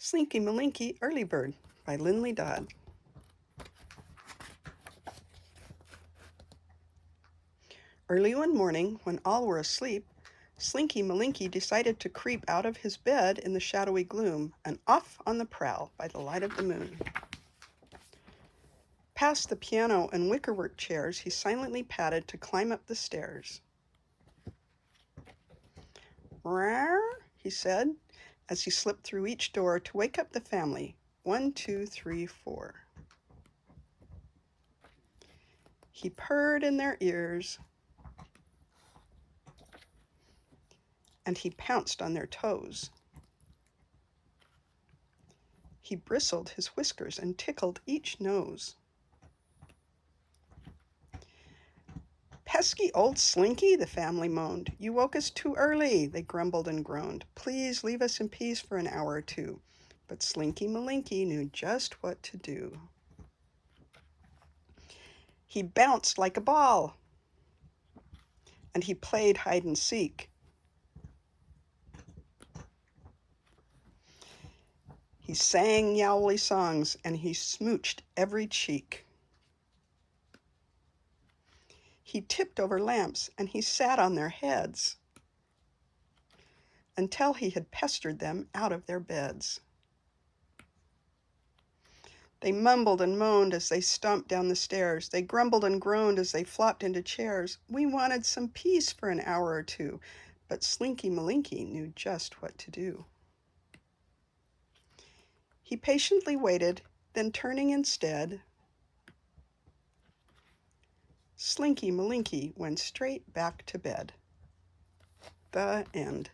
Slinky Malinki, Early Bird by Lynley Dodd. Early one morning, when all were asleep, Slinky Malinki decided to creep out of his bed in the shadowy gloom and off on the prowl by the light of the moon. Past the piano and wickerwork chairs, he silently padded to climb up the stairs. "Rar," he said, as he slipped through each door to wake up the family. 1, 2, 3, 4. He purred in their ears, and he pounced on their toes. He bristled his whiskers and tickled each nose. "Pesky old Slinky," the family moaned. "You woke us too early," they grumbled and groaned. "Please leave us in peace for an hour or two." But Slinky Malinki knew just what to do. He bounced like a ball, and he played hide and seek. He sang yowly songs, and he smooched every cheek. He tipped over lamps, and he sat on their heads until he had pestered them out of their beds. They mumbled and moaned as they stomped down the stairs. They grumbled and groaned as they flopped into chairs. We wanted some peace for an hour or two, but Slinky Malinki knew just what to do. He patiently waited, then turning instead, Slinky Malinki went straight back to bed. The end.